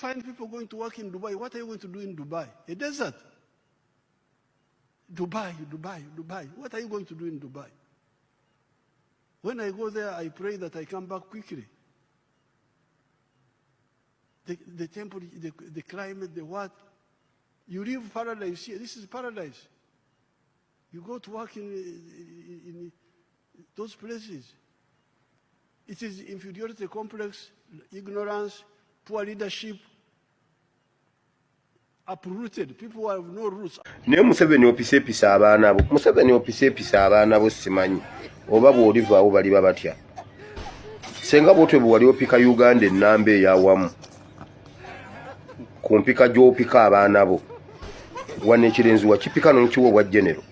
find people going to work in Dubai. What are you going to do in Dubai? A desert. Dubai. What are you going to do in Dubai? When I go there, I pray that I come back quickly. The temperature, the climate, the what? You live paradise here. This is paradise. You go to work in those places. It is inferiority complex, ignorance, poor leadership, uprooted. People who have no roots. Ne Museveni opisa abaana bo. Museveni opisa abaana bo simanyi. Oba bw'oliva abo bali babatya. Senga bw'otwe bw'wali opika Uganda ennamba eyawamu. Ku mpika gy'opika abaana bo. Wane ekirenzi wakipika n'okiwa obwa genero.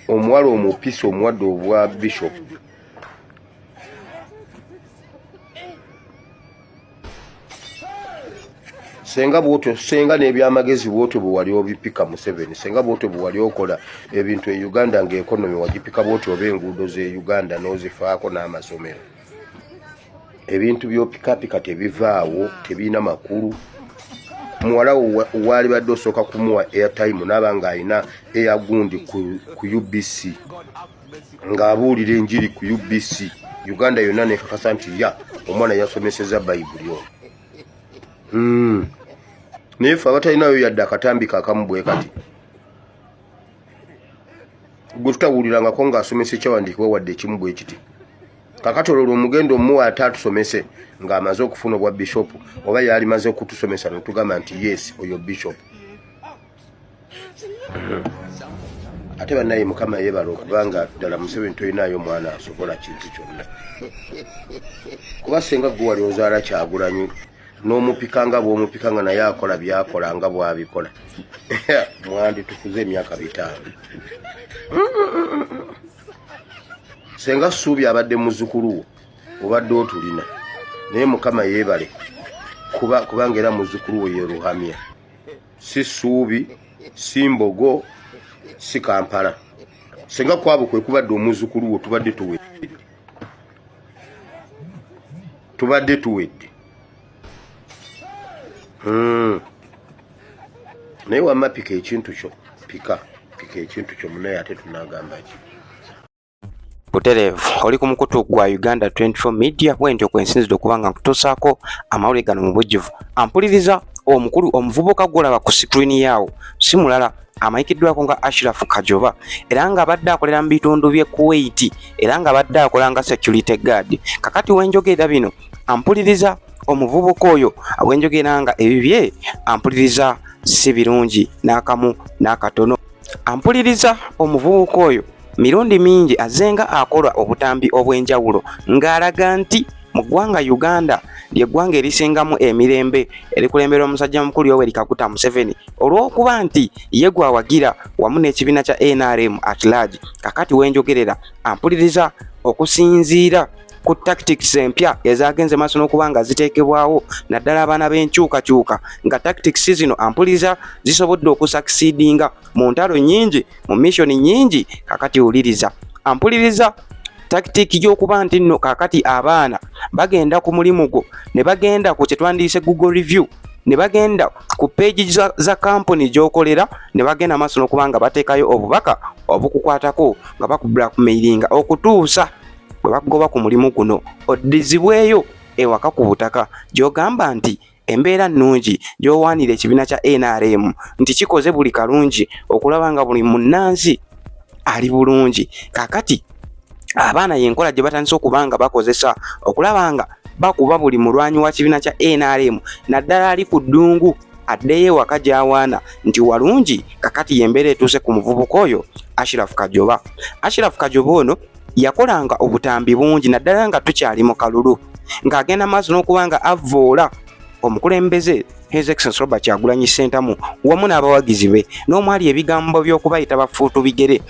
Omuwala omupisa omuwadde obwa bishop. Senga bw'otyo senga n'ebyamagezi bw'otyo bwe wali obipika Museveni. Senga bw'otyo bwe wali okola ebintu e Uganda ng'ekonomi wagipika bw'otyo oba enguudo z'e Uganda n'ozifaako n'amasomero. Ebintu by'opikapika tebivaawo, tebiina makulu. Muwala wali badde osooka kumuwa airtime n'aba ng'alina eyagundi ku UBC ng'abuulira enjiri ku UBC. Uganda yonna nekakasa nti omwana yasomeseza Bayibuli ono. Naye ffe abatalinayo yadde akatambi kaakamu bwe kati. Gwe tutawulirangako ng'asomesa ekyawandiikibwa wadde ekimu bwe kiti. Kakati olwo omugendo omuwa atatusomese ng'amaze okufuna obwa bishop oba yali maze okutusomesa n'otugamba nti yes oyo bishop. Ate bannaye Mukama yeebala okubanga ddala Museveni tolinaayo mwana asobola kintu kyonna. Kuba senga gwe wali ozaala Kyagulanyi n'omupikanga bw'omupikanga naye akola byakola nga bw'abikola. Mwandi tukuze emyaka 5. Senga Ssuubi abadde muzzukulu wo obadde otulina. Naye Mukama yeebale kubanga era muzzukulu wo ye Ruhamya. Si Ssuubi, si Mbogo, si Kampala. Senga kwabo kwe kubadde omuzzukulu wo tubadde tuwedde. Naye wamma pika ekintu kyo. Pika ekintu kyo munaye ate tunagamba ki. Buterevu oli ku mukutu gwa Uganda 24 media bwentyo kwensinzidde okubanga nkutuusaako amawulire gano mu bujjuvu. Ampuliriza omukulu omuvubuka gw'olaba ku sikirini yaawo si mulala amayikiddwako nga Kajoba era nga abadde akolera mu bitundu by'e Kuwait era nga abadde akola nga security guard. Kakati wenjogera bino ampuliriza omuvubuka oyo wenjogera nga ebibye ampuliriza si birungi n'akamu n'akatono. Ampuliriza omuvubuka oyo mirundi mingi azenga akola obutambi obw'enjawulo ng'alaga nti mu ggwanga Uganda ly'eggwanga erisingamu emirembe erikulembera omusajja mukulu Yoweri Kaguta Museveni olw'okuba nti ye gwawagira wamu n'ekibiina kya NRM at large. Kakati wenjogerera ampuliriza okusinziira ku tactics empya ezagenze maaso n'okuba nga ziteekebwawo naddala abaana b'enkyukakyuka nga tactics zino ampuliriza zisobodde okusucceedinga mu ntalo nnyingi mu mission nnyingi. Kakati wuliriza ampuliriza tactic y'okuba nti nno kakati abaana bagenda ku mulimu gwo ne bagenda ku kye twandiise Google review ne bagenda ku page za company gy'okolera ne bagenda maaso n'okuba nga bateekayo obubaka obukukwatako nga bakublackmailinga okutuusa bwe bakugoba ku mulimu guno oddizibweyo ewaka ku butaka gy'ogamba nti embeera nnungi gy'owaanira ekibiina kya NRM nti kikoze buli kalungi okulaba nga buli munnansi ali bulungi. Kakati abaana yenkola gye batandise okuba nga bakozesa okulaba nga bakuba buli mulwanyi wa kibiina kya NRM naddala ali ku ddungu addeyo ewaka gy'awaana nti walungi. Kakati yembeera etuuse ku muvubuka oyo Kajoba. Kajoba ono yakolanga obutambi bungi naddala nga tukyali mu kalulu ng'agenda maaso n'okuba nga avvoola omukulembeze His Excellency Robert Kyagulanyi Ssentamu wamu n'abawagizi be n'omwali ebigambo by'okubayita bafuutu bigere.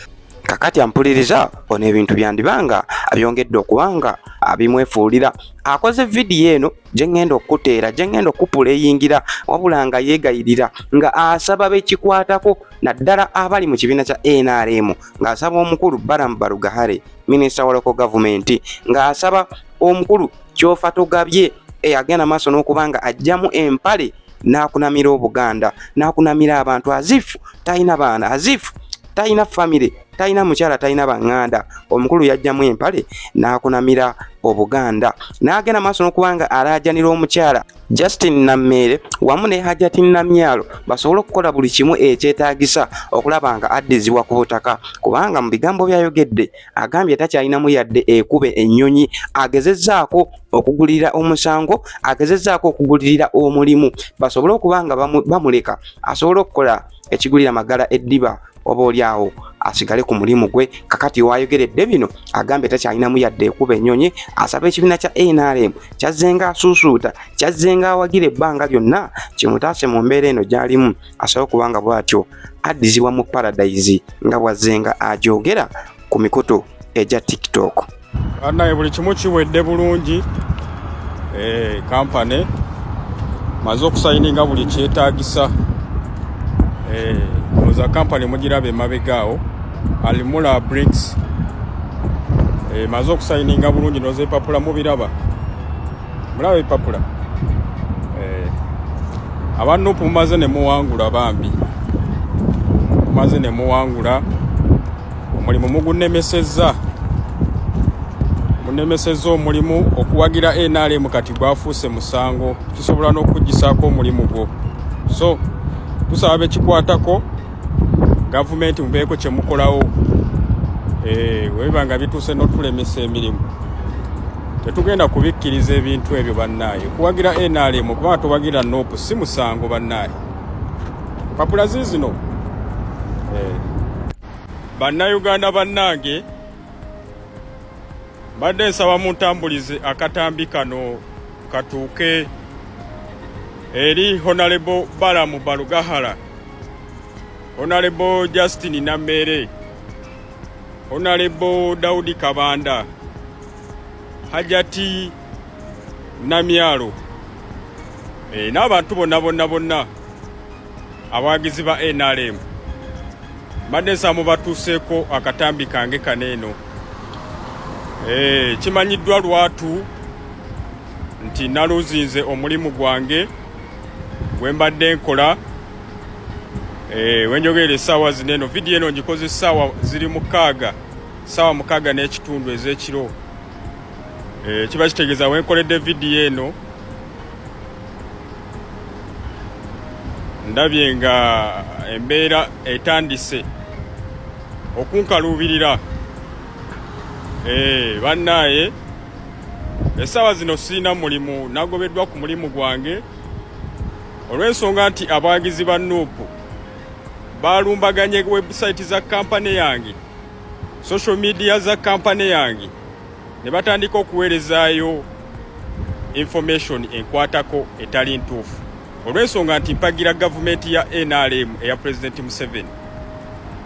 Kakati ampuliriza ono ebintu byandibanga abyongedde okubanga abimwefuulira. Akoze vidiyo eno gye ngenda okuteera gye ngenda okupuleyingira wabula nga yeegayirira nga asaba bekikwatako naddala abali mu kibiina kya NRM ng'asaba omukulu Baramu Barugahare minisita wa local government ng'asaba omukulu Kyofa Togabye eyagenda maaso n'okubanga ajjamu empale n'akunamira Obuganda, n'akunamira abantu azifu talina baana, azifu talina family, talina mukyala, talina banganda. Omukulu yajjamu empale n'akunamira Obuganda, n'agenda maaso n'okubanga alaajanira omukyala Justin Nammere wamu ne Hajati Namyalo basobole okukola buli kimu ekyetaagisa okulaba nga addizibwa ku butaka, kubanga mu bigambo byayogedde agambye takyalinamu yadde ekube ennyonyi. Agezezzaako okugulirira omusango, agezezzaako okugulirira omulimu basobole okubanga bamuleka asobole okukola ekigulira magala eddiba, oba oliawo asigale ku mulimu gwe. Kakati wayogeredde bino agambye takyalinamu yadde ekuba ennyonyi. Asaba ekibiina kya NRM kyazzenga asuusuuta, kyazzenga awagira ebbanga lyonna kimutaase mu mbeera eno gy'alimu, asobola okubanga bw'atyo addizibwa mu paradise nga bwazzenga agyogera ku mikutu egya TikTok. Annaye buli kimu kiwedde bulungi. Kampani maze okusayininga buli kyetaagisa. Oza kampani mugirabe mabegaawo Alimula Bricks maze okusayininga bulungi noze epapula mubiraba, mulaba epapula. Abanupu mumaze ne muwangula bambi, mumaze ne muwangula omulimu mugunemesezza, munemesezza omulimu okuwagira NRM kati gwafuuse musango, kisobola n'okugisaako omulimu gwo. So tusaba ekikwatako gavumenti mubeeko kye mukolawo. Webanga bituuse n'otulemesa emirimu tetugenda kubikkiriza ebintu ebyo bannaye. Kuwagira NRM kuba tuwagira NOP si musango bannaye. Papula zizino bannayuganda bannange, badde nsaba muntambulize akatambi kano katuuke eri Honorable Balamu Balugahara, Honorable Justin Nammere, Honorable Daudi Kabanda, Hajati Namyalo, n'abantu bonna abawagizi ba NRM. Badde nsaba mubatuuseeko akatambi kange kaneeno. Kimanyiddwa lwatu nti naluzinze omulimu gwange gwe mbadde nkola. Wenjogera essaawa zineno, vidiyo eno ngikoze essaawa ziri ssaawa mukaaga n'ekitundu ez'ekiro. Kiba kitegeeza wenkoledde vidiyo eno ndabye nga embeera etandise okunkaluubirira. Bannaye essaawa zino sirina mulimu, nagobeddwa ku mulimu gwange olw'ensonga nti abawagizi ba NUP balumbaganye website za kampani yange, social media za kampani yange, ne batandika okuweerezaayo information enkwatako etali ntuufu, olw'ensonga nti mpagira gavumenti ya NRM eya President Museveni.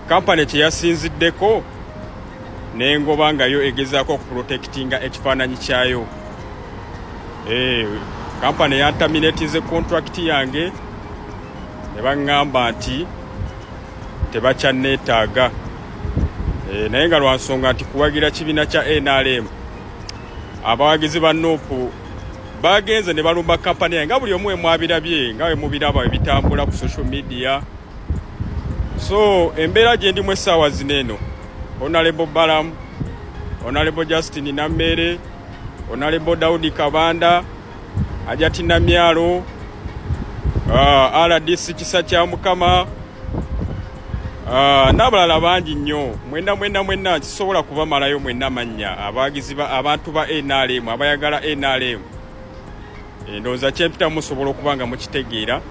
Kampani kye yasinziddeko nengoba ngayo egezaako okuprotectinga ekifaananyi kyayo. Kampani yantaminatinze contract yange ne baŋŋamba nti tebakyanneetaaga. Naye nga lwansonga nti kuwagira kibiina kya NRM, abawagizi ba NUP bagenze ne balumba kampani yange nga buli omu mwabirabye, nga we mubiraba ebitambula ku social media. So embeera gye ndimu essaawa zineeno, Honorable Balamu, Honorable Justin Nammere, Honorable Daudi Kabanda, Hajati Namyalo, RDC Kisa kya Mukama, n'abalala bangi nnyo. Mwenna kisobola kubamalayo mwenna mannya abagizi abantu ba NRM, abayagala NRM. Ndowooza kyempita musobola okubanga mukitegeera.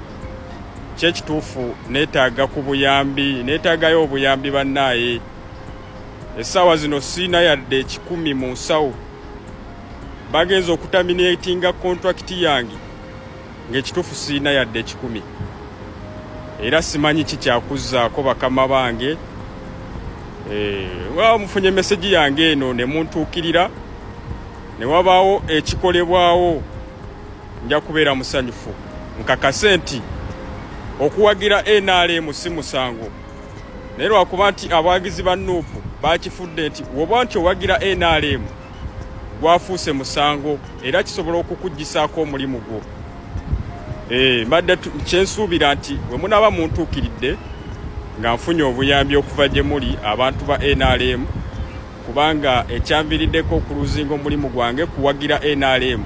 Kyekituufu neetaaga ku buyambi, neetaagayo obuyambi bannaye. Essaawa zino sirina yadde 10 mu nsawo. Bagenza okutaminatinga contract yange ng'ekituufu sirina yadde 10. Era simanyi kikyakuzzaako bakama bange. Mufunye meseji yange eno ne muntuukirira, ne wabaawo ekikolebwawo, nja kubeera musanyufu. Nkakase nti okuwagira NRM si musango. Naye lwakuba nti abawagizi ba NUP bakifudde nti woba nti owagira NRM gwafuuse musango era kisobola okukuggisaako omulimu gwo. Mbadde kyensuubira nti bwe munaaba muntuukiridde nga nfunye obuyambi okuva gye muli abantu ba NRM, kubanga ekyamviriddeko okuluzinga omulimu gwange kuwagira NRM,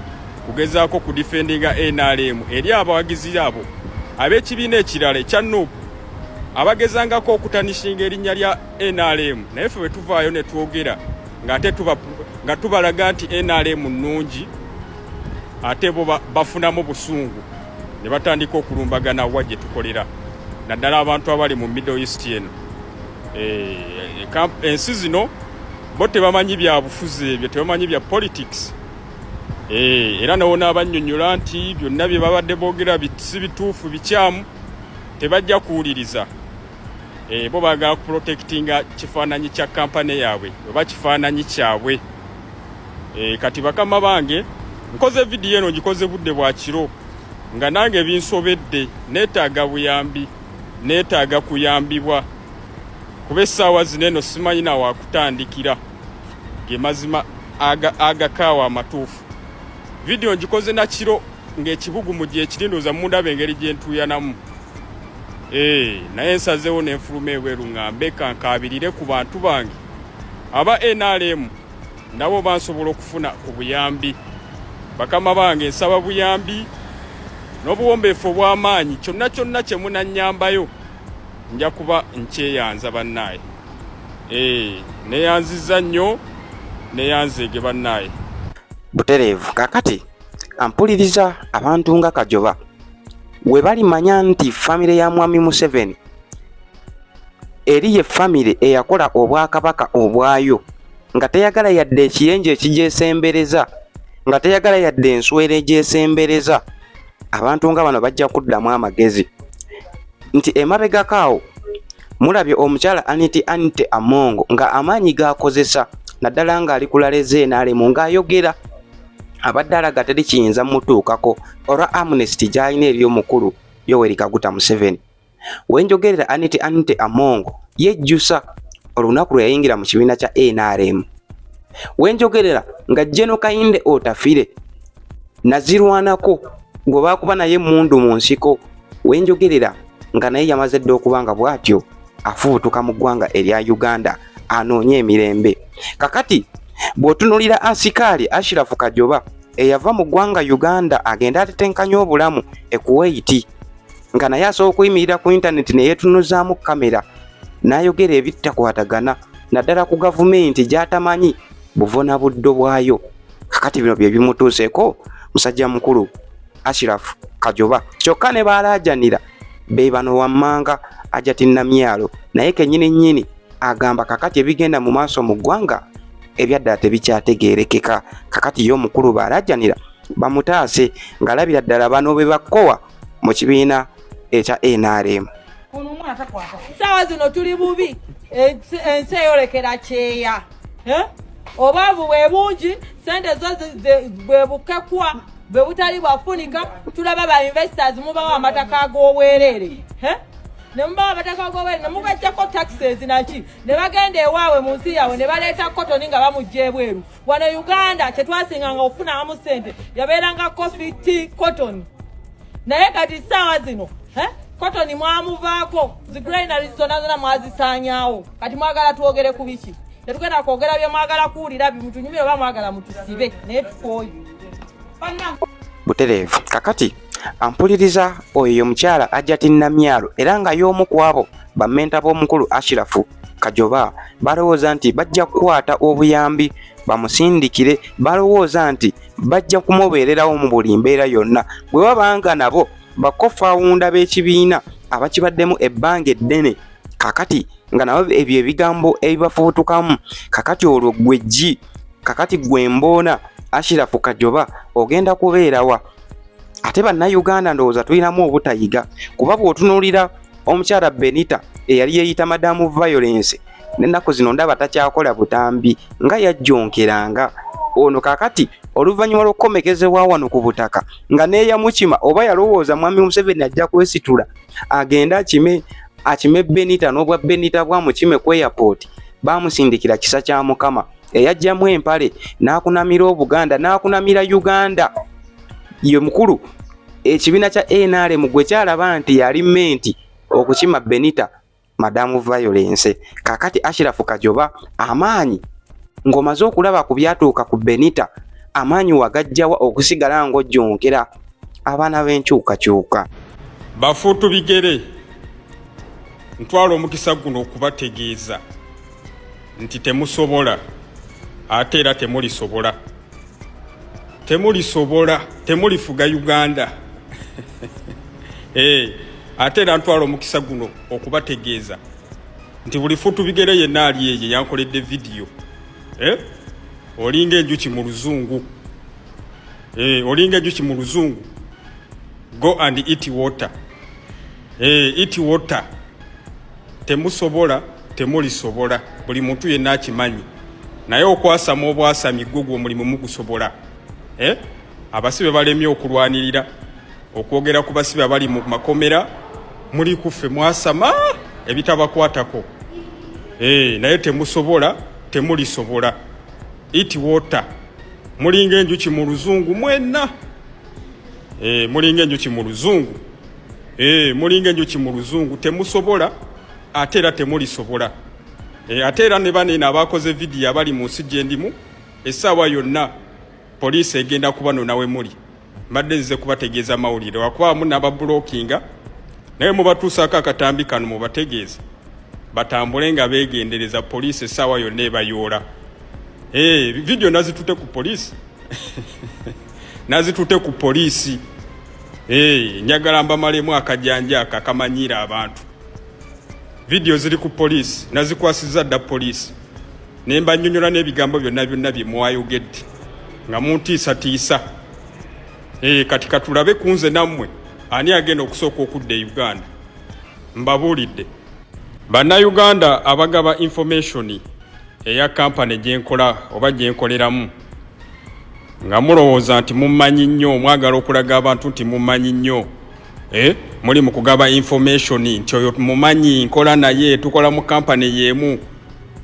kugezaako kudifendinga NRM eri abawagizi abo ab'ekibiina ekirala ekya Nuupu abagezangako okutanishinga erinnya lya NRM, naye ffe bwe tuvaayo ne twogera nga tubalaga nti NRM nnungi ate bo bafunamu busungu ne batandika okulumbagana wa gye tukolera, naddala abantu abali mu Middle East eno. Ensi zino bo tebamanyi bya bufuzi ebyo, tebamanyi bya politics. Era nawo n'abannyonnyola nti byonna bye babadde boogera si bituufu, bikyamu, tebajja kuwuliriza. Bo baagala kuprotectinga kifaananyi kya kampani yaabwe oba kifaananyi kyabwe. Kati bakama bange nkoze vidiyo eno ngikoze budde bwa kiro nga nange binsobedde, neetaaga buyambi, neetaaga kuyambibwa kuba essaawa zino eno simanyi na wakutandikira ge mazima agakaawa amatuufu. Vidiyo ngikoze na kiro ng'ekibugumu gye kirindoza mundaba engeri gye ntuuyanamu. Naye nsazeewo n'enfuluma ebweru ŋŋambe kankabirire ku bantu bange aba NRM nabo bansobola okufuna ku buyambi. Bakama bange nsaba buyambi n'obuwombeefu obw'amaanyi, kyonna kyonna kye munannyambayo nja kuba nkyeyanza bannaaye. Neyanziza nnyo, neyanzeege bannaaye. Butereevu kakati ampuliriza abantu nga Kajoba we balimanya nti famire ya Mwami Museveni eri ye famire eyakola obwakabaka obwayo nga teyagala yadde ekiyenje ekigyesembereza, nga teyagala yadde enswera egyesembereza. Abantu nga bano bajja kuddamu amagezi nti emabegakaawo mulabye omukyala Anite Amongo nga amaanyi gakozesa naddala ng'ali kulaleze NRM ng'ayogera abadde alaga teri kiyinza mutuukako olwa amnesty gy'alina eri omukulu Yoweri Kaguta Museveni. Wenjogerera Anite Amongo yejjusa olunaku lwe yayingira mu kibiina kya NRM. Wenjogerera nga Jeno Kayinde Otafire nazirwanako gwe baakuba naye mundu mu nsiko. Wenjogerera nga naye yamaze dde okubanga bw'atyo afubutuka mu ggwanga erya Uganda anoonye emirembe. Kakati bw'otunuulira Asikaali Ashirafu Kajoba eyava mu ggwanga Uganda agenda atetenkanya obulamu e Kuwait nga naye asobola okuyimirira ku intaneti ne yeetunuzaamu kamera n'ayogera ebitakwatagana naddala ku gavumenti gy'atamanyi buvuna buddo bwayo. Kakati bino bye bimutuuseeko musajja mukulu Ashirafu Kajoba. Kyokka ne baalaajanira be bano wammanga ajatinamyalo, naye kennyini nnyini agamba kakati ebigenda mu maaso mu ggwanga ebyaddala tebikyategeerekeka. Kakati yo omukulu baalaajanira bamutaase ng'alabira ddala bano be bakkowa mu kibiina ekya NRM. Saawa zino tuli bubi, ensi eyolekera kyeya, obaavu bwe bungi, sente zo bwe bukekwa, bwe butali bwafunika. Tulaba ba investors mubawa amataka ag'obwereere, ne mubawa amataka ag'obwereere ne mubajjako taxes naki ne bagenda ewaabwe mu nsi yaabwe ne baleeta cotton nga bamugja ebweru. Wano Uganda kyetwasinganga okufunamu ssente yabeeranga coffee tea cotton, naye kati ssaawa zino cotton mwamuvaako, zigranary zonna mwazisaanyaawo. Kati mwagala twogere ku biki? Tetugenda kwogera bye mwagala kuwulira bimutunyumire oba mwagala mutusibe naye tukooye. Butereevu kakati ampuliriza oyo omukyala ajatinamyalo era nga y'omu ku abo bammenta b'omukulu Ashirafu Kajoba balowooza nti bajja kukwata obuyambi bamusindikire, balowooza nti bajja kumubeererawo mu buli mbeera yonna bwe babanga nabo bakofawunda b'ekibiina abakibaddemu ebbanga eddene. Kakati nga nabo ebyo ebigambo ebibafubutukamu. Kakati olwo gweggi, kakati gwemboona Ashirafu Kajoba ogenda kubeerawa? Ate bannayuganda ndowooza tulinamu obutayiga, kuba bw'otunuulira omukyala Benita eyali yeeyita Madamu Violence n'ennaku zino ndaba takyakola butambi nga yajjonkeranga. Ono kakati oluvannyuma lw'okukomekezebwa wano ku butaka nga neeyamukima oba yalowooza Mwami Museveni ajja kwesitula agenda akime Benita n'obwa Benita bwamukime ku airport, baamusindikira kisa kya Mukama eyajjamu empale n'akunamira Obuganda n'akunamira Uganda ye mukulu ekibiina kya NRM gwe kyalaba nti yali menti okukima Benita Madamu Violence. Kakati Ashirafu Kajoba amaanyi ng'omaze okulaba ku byatuuka ku Benita amaanyi wagajjawa okusigala ng'ojjonkera abaana b'enkyukakyuka. Bafuutu bigere ntwala omukisa guno okubategeeza nti temusobola ate era temulisobola temulifuga Uganda. Ate era ntwala omukisa guno okubategeeza nti buli fuutu bigere yenna ali eyo yankoledde vidiyo olinga enjuki mu luzungu go and eat water. Eat water. Temusobola temulisobola buli muntu yenna akimanyi naye okwasama obwasami gwo omulimu mugusobola. Abasibe balemye okulwanirira okwogera ku basibe abali mu makomera muli kuffe mwasama ebitabakwatako. Naye temusobola temulisobola. Eat water. Mulinga enjuki mu luzungu mwenna. Mulinga enjuki mu luzungu. Mulinga enjuki mu luzungu temusobola ate era temulisobola. Ate era ne banene abakoze vidiyo abali mu nsi gye ndimu essaawa yonna poliisi egenda kubanona we muli. Mbadde nzize kubategeeza mawulire wakwamu n'ababulookinga naye mubatuusaako akatambi kano mubategeeze batambule nga beegendereza poliisi essaawa yonna ebayoola. Vidiyo nazitute ku poliisi nazitute ku poliisi. Njagala mbamalemu akajanja akamanyiira abantu. Vidiyo ziri ku poliisi nazikwasizza dda poliisi ne mbanyonyola n'ebigambo byonna bye mwayogedde nga muntiisatiisa. Kati katulabe ku nze nammwe ani agenda okusooka okudda e Uganda. Mbabuulidde bannayuganda abagaba information eya kampani gyenkola oba gyenkoleramu nga mulowooza nti mummanyi nnyo mwagala okulaga abantu nti mummanyi nnyo. Muli mu kugaba information nti oyo mumanyi nkola naye tukola mu kampani yeemu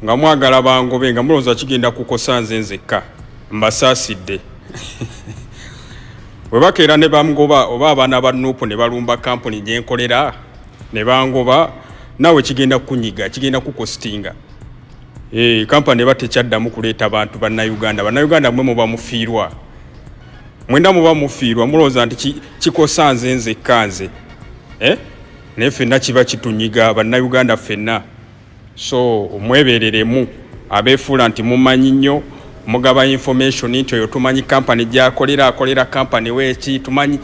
nga mwagala bangobe nga mulowooza kigenda kukosa nze nzekka. Mbasaasidde. Bwe bakeera ne bamugoba oba abaana ba Nuupu ne balumba kampani gyenkolera ne bangoba nawe kigenda kunyiga kigenda kukostinga. Kampani eba tekyaddamu kuleeta bantu bannayuganda. Bannayuganda mwe muba mufiirwa. Mwenda muba mufiirwa mulowooza nti kikosa nze nzekka nze. Naye ffenna kiba kitunyiga bannayuganda ffenna. So omwebereremu abeefuula nti mumanyi nnyo mugaba information nti oyo tumanyi kampani gy'akolera akolera kampani weeki tumanyi.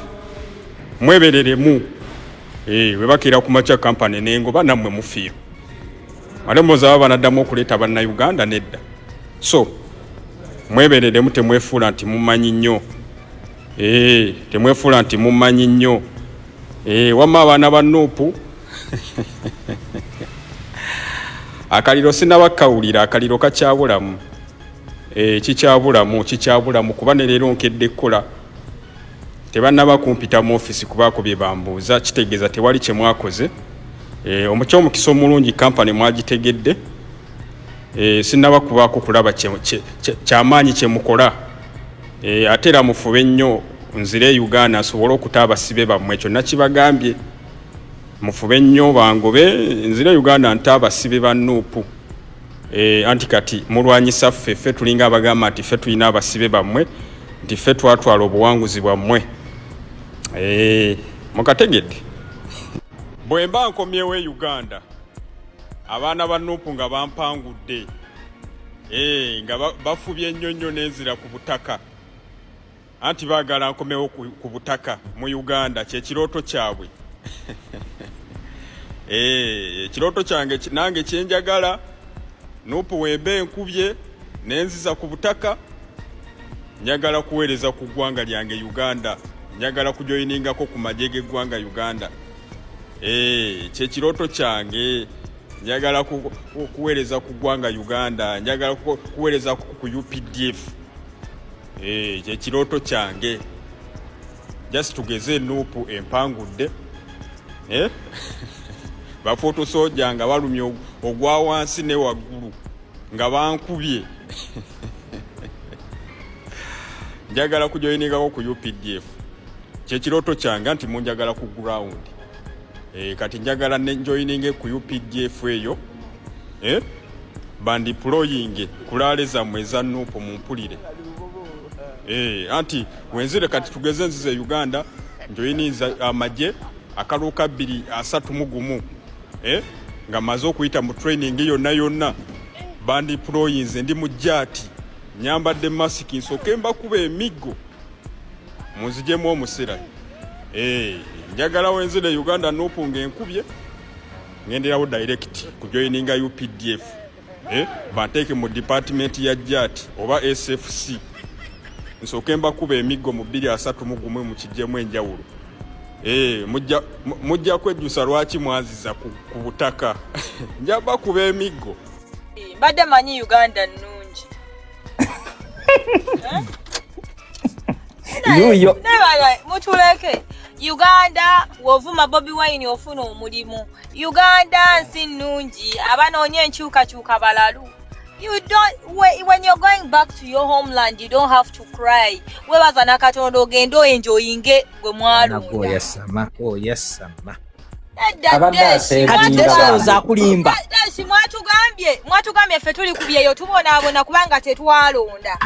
Mwebereremu. Bwe bakeera ku makya kampani n'engoba nammwe mufiirwa. Ate mulowooza baba banaddamu okuleeta bannayuganda nedda. So mwebereremu temwefuula nti mumanyi nnyo. Temwefuula nti mumanyi nnyo. Wamma abaana ba Nuupu akaliro sinabakawulira akaliro kakyabulamu. Kikyabulamu kuba ne leero nkedde ekkola tebannaba kumpita mu ofisi kubaako bye bambuuza kitegeeza tewali kye mwakoze. Omukya omukisa omulungi kampani mwagitegedde. Sinaba kubaako kulaba kyamaanyi kye mukola. Ate era mufube nnyo nzire Uganda asobole okuta abasibe bammwe ekyo nakibagambye. Mufube nnyo bangobe nzire Uganda nta abasibe ba Nuupu. Anti kati mulwanyisa ffe tulinga abagamba nti ffe tulina abasibe bammwe nti ffe twatwala obuwanguzi bwammwe. Mukategedde. Bwe mba nkomyewo e Uganda abaana ba Nuupu nga bampangudde nga bafubye ennyo n'enzira ku butaka anti baagala nkomewo ku butaka mu Uganda kyekirooto kyabwe. Ekirooto kyange nange kyenjagala Nuupu wembe enkubye n'enziza ku butaka njagala kuweereza ku ggwanga lyange Uganda. Njagala kujoyiningako ku magye g'eggwanga Uganda. Kyekirooto kyange njagala kuweereza ku ggwanga Uganda. Njagala kuweereza ku UPDF. Kyekirooto kyange. Just tugeze Nuupu empangudde. Bafoto soja nga balumye ogwa wansi ne waggulu nga bankubye njagala kujoyiningako ku UPDF kyekiroto kyange nti munjagala ku ground kati njagala nenjoyininge ku UPDF eyo bandiployinge kulale zammwe eza Nuupu mumpulire anti wenzire kati tugeze nzize Uganda njoyiniza amagye akaluka 231 nga maze okuyita mu training yonna bandiployinze ndi mu jati nyambadde masiki nsoke mbakuba emiggo munzijemu omusira njagala wenzire Uganda Nuupu ngenkubye ngenderawo direct kujoyininga UPDF banteeke mu department ya jati oba SFC nsoke mbakuba emiggo mu 231 mu kijjemu enjawulo mujja kwejjusa lwaki mwaziza ku butaka njaba kuba emiggo mbadde manyi Uganda nnungi yuyo mutuleke Uganda wovuma Bobi Wine ofuna omulimu Uganda nsi nnungi abanoonya enkyukakyuka balalu. You don't, when you're going back to your homeland, you don't have to cry. Webaza na Katonda ogendo enjoyinge gwe mwalunda. Oh yes sama. Oh yes sama. Abadde za kulimba. Dashi mwatugambye ffe tuli kubyeyo tubonaabona kubanga tetwalonda.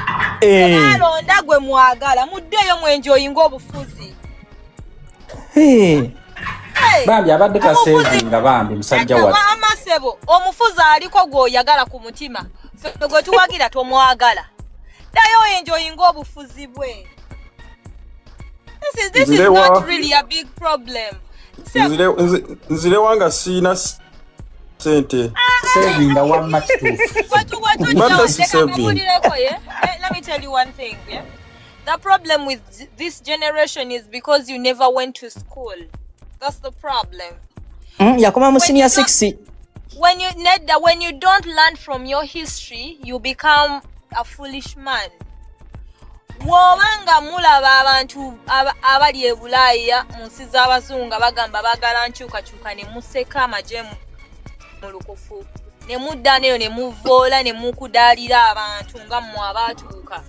Mwalonda gwe mwagala muddeyo mwenjoyinga obufuzi. Bambi abadde tasevinga bambi musajja wa. Amasebo omufuzi aliko gwoyagala ku mutima. Ffe gwe tuwagira tomwagala. Dayo enjoyinga obufuzi bwe. This is not really a big problem. Nzire wanga sina sente. Saving the one much too. Let me tell you one thing, yeah? The problem with this generation is because you never went to school. That's the problem. Yakoma mu senior 6. When you don't learn from your history, you become a foolish man. Wobanga mulaba abantu abali e Bulaaya munsi z'abazungu bagamba bagala nkyukakyuka ne museka amajemu mu lukufu ne mudda neyo ne muvoola ne mukudaalira abantu nga mmwe abatuuka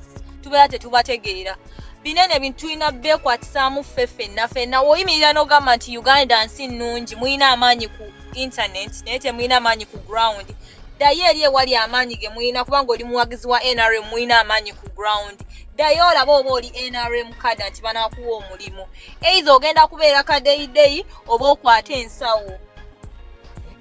tubeera tetubategeera binene bintu tulina beekwatisaamu ffenna woyimirira n'ogamba nti Uganda nsi nnungi mulina amaanyi ku internet naye temulina amaanyi ku ground ddayo eri ewali amaanyi ge mulina kubanga oli muwagizi wa NRM mulina amaanyi ku ground dayo olaba oba oli NRM kada nti banaakuwa omulimu either ogenda kubeera kadeyideyi oba okwata ensawo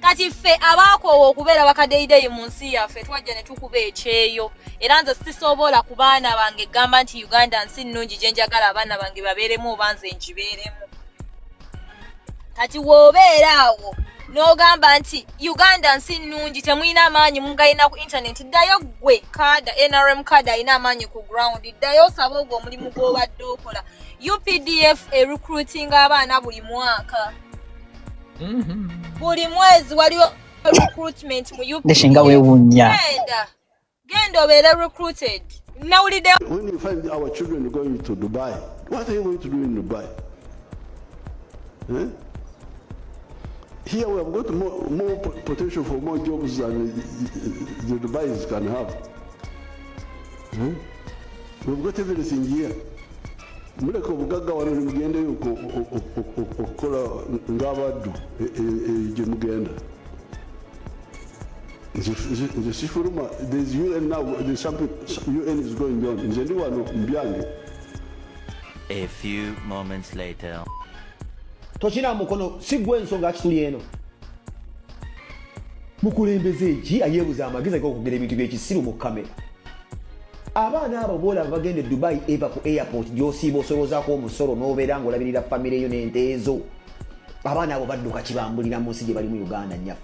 kati ffe abaakoowa okubeera bakadeyideyi mu nsi yaffe twajja ne tukuba ekyeyo era nze sisobola ku baana bange gamba nti Uganda nsi nnungi gye njagala abaana bange babeeremu oba nze ngibeeremu kati w'obeera awo n'ogamba nti Uganda nsi nnungi temulina amaanyi mugalina ku internet ddayo gwe kada NRM kada alina amaanyi ku ground ddayo osaba ogwo omulimu gw'obadde okola UPDF recruiting abaana buli mwaka buli mwezi waliwo recruitment mu UPDF Deshinga wewunya genda obeere recruited nawulidde. When you find our children going to Dubai, what are you going to do in Dubai? Here we have got more potential for more jobs than the Dubais can have. We've got everything here. Muleko bugaga wano mugende okukola ng'abaddu gye mugenda. There's UN now, there's something UN is going on. Nze ndi wano mbyange. A few moments later. Tochina mukono sigwe ensonga kituli eno. Mukulembeze ki ayebuza amagezi g'okugera ebintu by'ekisiru mu kamera. Abaana abo bola bagende Dubai eva ku airport gy'osiiba osolozaako omusolo n'obeera ng'olabirira famire yo n'ente ezo. Abaana abo badduka kibambulira mu nsi gye bali mu Uganda nnyaffe.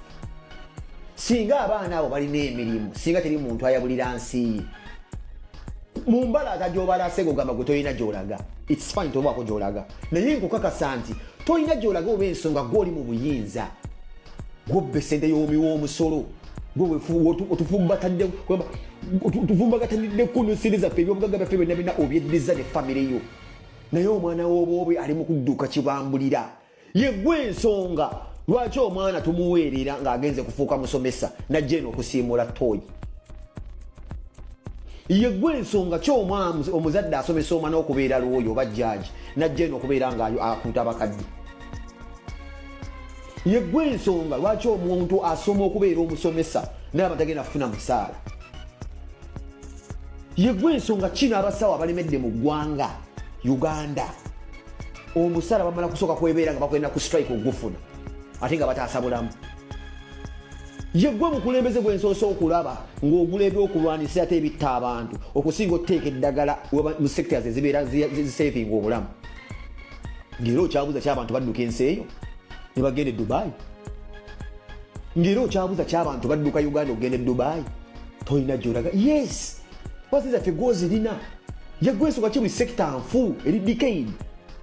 Singa abaana abo balina emirimu, singa teri muntu ayabulira nsi. Mu mbalaga gy'obalase gogamba gwe toyina gy'olaga. It's fine tobaako gy'olaga. Naye nkukakasa nti toyina gy'olaga oba ensonga gw'oli mu buyinza. Gw'obba essente y'omuwa omusolo. Otufumbagatadde kuno sente zaffe ebyobugagga byaffe byonna byonna obyeddiza ne famire yo. Naye omwana w'obwobe ali mu kudduka kibambulira. Ye gwe ensonga lwaki omwana tumuweerera ng'agenze kufuuka musomesa najja eno okusiimula ttooyi. ye gwe ensonga ky'omwamu omuzadde asomesa omwana okubeera lwoyo oba jjaaji najja eno okubeera ngaayo akuuta abakadde. Ye gwe ensonga lwaki omuntu asoma okubeera omusomesa naye abantu agenda kufuna musaala. Ye gwe ensonga kino abasawo abalemedde mu ggwanga Uganda omusaala bamala kusooka kwebeera nga bagenda ku strike ogufuna ate nga bataasa bulamu. Ye gwe mukulembeze gwensoose okulaba ng'ogula ebyokulwanisa ate ebitta abantu okusinga oteeka eddagala mu sectors ezibeera zisavinga obulamu. Ng'era okyabuuza ky'abantu badduka ensi eyo ne bagenda e Dubai. Ng'era okyabuuza ky'abantu badduka Uganda okugenda e Dubai. Tolina gy'olaga. Yes, wasiza ffe gw'ozirina. Ye gwe ensonga ki buli sector nfu eri decade.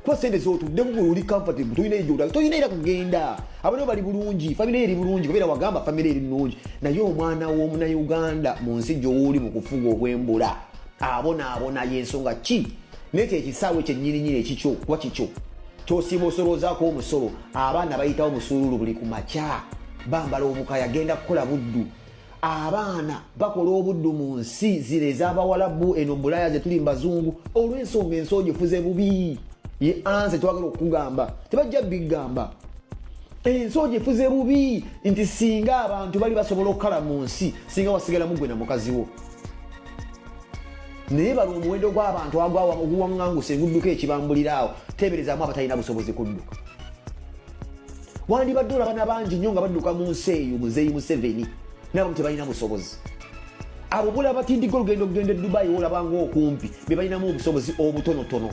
Kwa sente z'otudde mu uli comfortable tulina egy'olaga tolina era kugenda. Abantu bali bulungi, famire eri bulungi kubeera wagamba famire eri bulungi. Naye omwana w'omunnayuganda mu nsi gy'oli mu kufuga obwembula abonaabona y'ensonga ki n'ekyo ekisaawe kyennyininyini ekikyo kuba kikyo ky'osiima osoloozaako omusolo abaana bayitawo musululu buli ku makya bambala obukaya agenda kukola buddu. Abaana bakola obuddu mu nsi zire ez'abawalabu eno bulaya ze tuli mbazungu olw'ensonga ensonga efuze bubi. Ye anze twagala okugamba tebajja bigamba ensonga efuze bubi nti singa abantu bali basobola okukala mu nsi singa wasigala mugwe na mukazi wo. Naye bali omuwendo gw'abantu oguwaŋŋanguse gudduka ekibambuliraawo teeberezaamu abatalina busobozi kudduka. Wandibadde olabana bangi nnyo nga badduka mu nsi eyo muzeeyi Museveni n'abamu tebalina busobozi. Abo bula batindiga okugenda e Dubai olabanga okumpi be balinamu obusobozi obutonotono.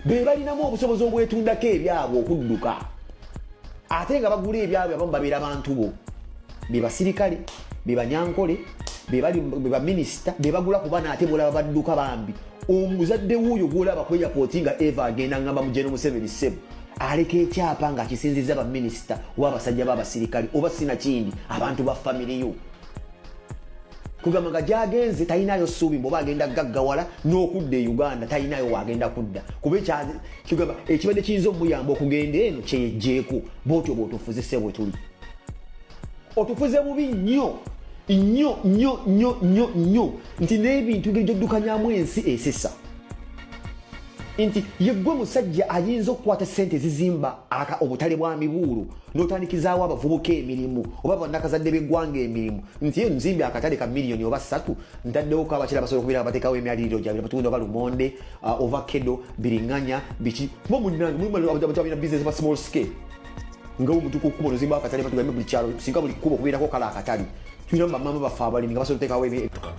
Be balinamu obusobozi obwetundako ebyabwe okudduka. Ate nga bagula ebyabwe abamu babeera bantu bo. Be basirikale, be banyankole, be baminisita, be bagula kuba naate bolaba badduka bambi. Omuzadde wuuyo gwolaba ku airport nga Eva agenda ngamba mu General Museveni ssebo. Aleka ekyapa nga akisinziza baminisita oba abasajja b'abasirikale oba sinakindi abantu ba famire yo. Kugamba nga gyagenze talinayo ssuubi mboba agenda gaggawala n'okudda e Uganda talinayo waagenda kudda. Kuba kigamba ekibadde kiyinza omuyamba okugenda eno kyeyejjeeko bw'otyo bw'otufuze bwe tuli. Otufuze bubi nnyo nti n'ebintu ngeri gy'oddukanyamu ensi esesa. Nti ye gwe musajja ayinza okukwata ssente zizimba obutale bwa mibuulu n'otandikizaawo abavubuka emirimu oba bannakazadde b'eggwanga emirimu nti ye nzimbe akatale ka miliyoni oba 3 ntaddewo ko abakyala basobola okubeera bateekawo emyaliriro gyabwe batunda oba lumonde ovacado biriŋŋanya biki mo munnange abantu balina business ba small scale nga omuntu ku kkubo nozimba akatale batugambye buli kyalo singa buli kkubo kubeerako kala akatale tulina bamaama baffe abalimi nga basobola oteekawo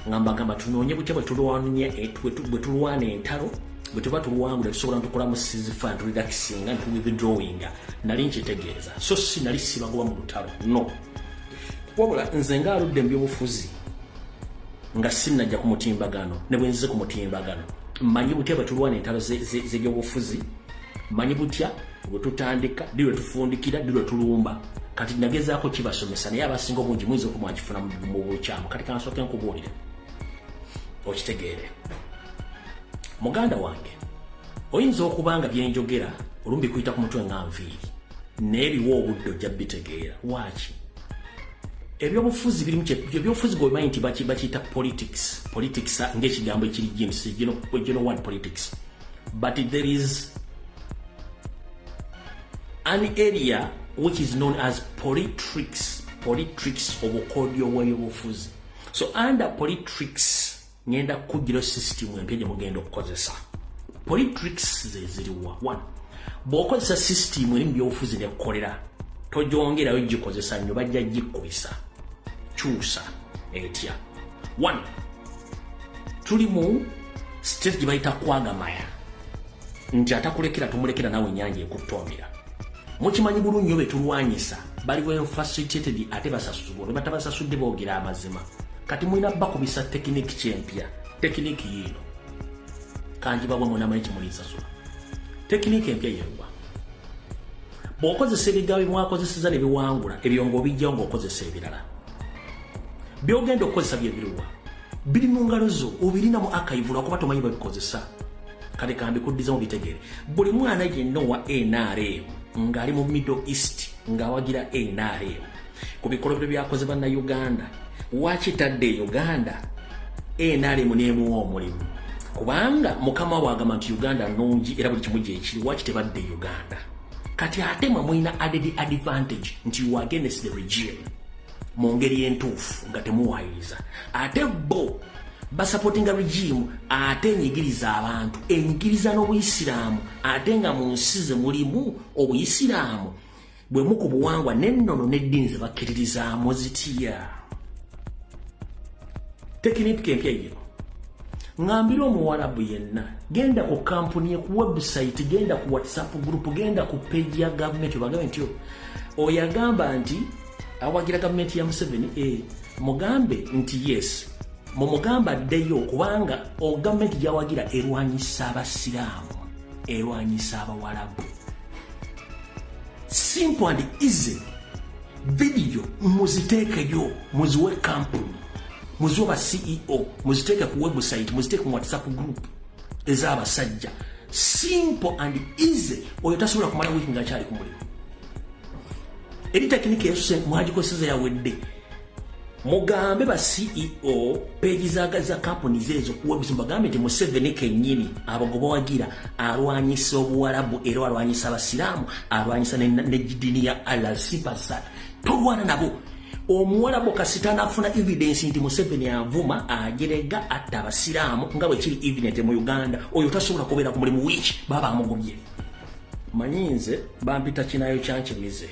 ngamba tunoonye butya bwe tulwana entalo bwe tuba tuluwangula tusobola ntukolamu sizifan tulidakisinga ntuwithdrawinga nali nkitegeeza so si nali sibagoba mu lutalo no wabula nze ngaaludde mu byobufuzi nga sinnajja ku mutimbagano ne bwe nzize ku mutimbagano mmanyi butya bwe tulwana entalo z'ebyobufuzi mmanyi butya bwe tutandika ddi lwe tufundikira ddi lwe tulumba kati nagezaako kibasomesa naye abasinga obungi muyinza okumwakifuna mu bukyamu kati kansooke nkubuulire okitegeere muganda wange oyinza okubanga byenjogera olumbi kuyita ku mutwe nga nviiri n'ebiwa obudde ojja bitegeera waaki ebyobufuzi birimu ebyobufuzi bwemanyi nti bakiyita politics ng'ekigambo ekiri james general word politics but there is an area which is known as politics obukodyo bw'ebyobufuzi so under politics ngenda kujjira system empya gye mugenda okukozesa politics zeziriwa 1 bw'okozesa system eri mu byobufuzi nekkolera togyongerayo gikozesa nnyo bajja gikkubisa kyusa etya 1 tuli mu state gye bayita kwagamaya nti atakulekera tumulekera nawe ennyanja ekuttoomera mukimanyi bulungi obe tulwanyisa baliwo infacilitated ate basasulwa ne batabasasudde boogera amazima kati mulina bakubisa tekiniki kyempya tekiniki yiino kanjibabwa munamanyi kimulinsasula tekiniki empya yeruwa bw'okozesa ebigambo bimwakozeseza ne biwangula ebyo ng'obijjawo ng'okozesa ebirala by'ogenda okukozesa byebiruwa biri mu ngalo zo obirina mu archive lwakuba tomanyi babikozesa kale kambikuddiza mu bitegeere buli mwana yenna owa NRM ng'ali mu Middle East ng'awagira NRM ku bikolobero byakoze banna Uganda wakitadde Uganda NRM nemuwa omulimu kubanga mukama wagamba nti Uganda nungi era buli kimu gyekiri waki tebadde Uganda kati ate mwina added advantage nti you are against the regime mu ngeri entuufu nga temuwayiriza ate bo basupportinga regime ate enyigiriza abantu enyigiriza n'obuyisiraamu ate nga mu nsi ze mulimu obuyisiraamu bwe mu ku buwangwa n'ennono n'eddiini ze bakkiririzaamu zitya tekiniki empya yino ngambira omuwarabu yenna genda ku kampuni ku website genda ku WhatsApp group genda ku page ya government bagambe nti oyagamba nti awagira government ya Museveni mugambe nti yes mumugamba addeyo kubanga government gyawagira erwanyisa abasiraamu erwanyisa abawarabu simple and easy video muziteekeyo muziwe company muziwe ba CEO muziteeke ku website muziteeke ku WhatsApp group ez'abasajja simple and easy oyo tasobola kumala wiki nga kyali ku mulimu eri tekiniki yesu mwagikozesa yawedde mugambe ba CEO page za companies ezo ku website bagambe nti Museveni kennyini abagoba wagira alwanyisa obuwarabu era alwanyisa abasiraamu alwanyisa n'eddiini ya Allah sipasa tolwana nabo omuwarabu kasitana afuna evidence nti Museveni avuma agerega atta abasiraamu nga bwe kiri evidence mu Uganda oyo tasobola kubeera ku mulimu wiki baba amugobye manyinze bampita kinayo kyankyemize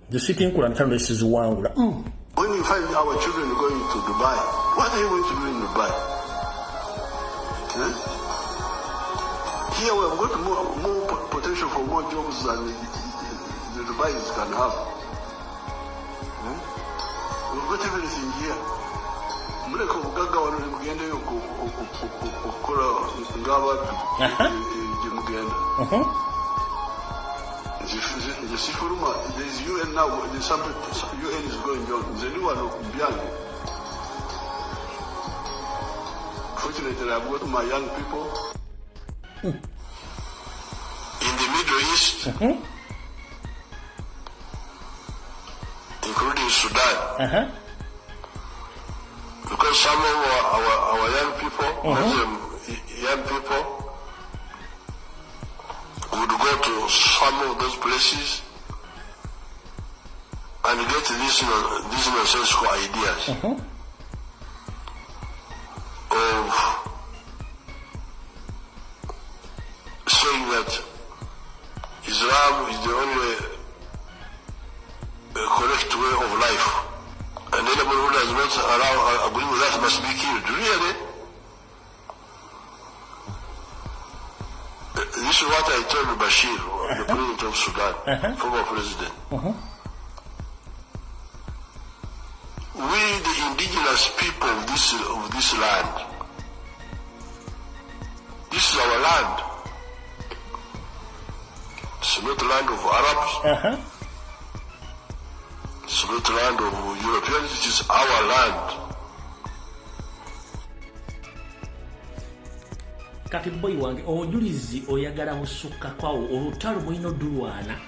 the city in Kuala Lumpur is Wangula. When you find our children going to Dubai, what are you going to do in Dubai? Huh? Here we have got more potential for more jobs than the Dubais can have. Huh? We've got everything here. Muleko Mugaga wano mugende okukora ng'abantu gye mugenda. There's UN now, there's something UN is going on. The new one beyond. Fortunately, I've got my young people in the Middle East, including Sudan. Because some of our young people, would go to some of those places and get these nonsensical ideas of saying that Islam is the only correct way of life, and anybody who does not agree with that must be killed. Really? This is what I told Bashir, the president of Sudan, former president. We, the indigenous people of this land, this is our land. It's not the land of Arabs. It's not the land of Europeans. It is our land. Kati boy wange ojulizi oyagala musukka kwawo olutalo bwino dulwana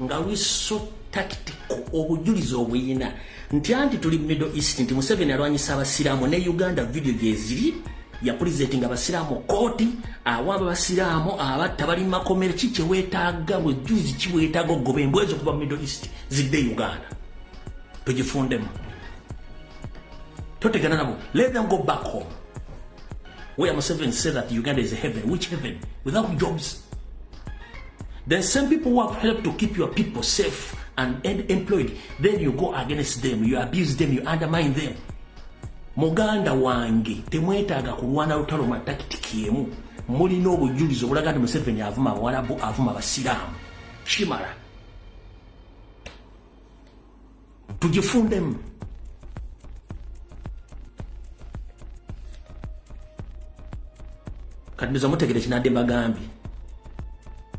nga wiso tactical obujulizi obuyina nti anti tuli Middle East nti Museveni alwanyisa abasiraamu ne Uganda video gyeziri ya presenting abasiraamu koti awamba abasiraamu abatta bali makomere kiche wetaaga bujulizi kiwetaaga ogobe mbwezo kuba Middle East zidde Uganda tujifundemu totegana nabo let them go back home. Where Museveni said that Uganda is a heaven. Which heaven? Without jobs. Then some people who have helped to keep your people safe and employed, then you go against them, you abuse them, you undermine them. Muganda wange temwetaaga kulwana lutalo matakitiki emu mulina obujulizi obulaga nti Museveni avuma Abawarabu avuma abasiraamu kimala tugifundemu. Kadiza mutegere kinadde bagambi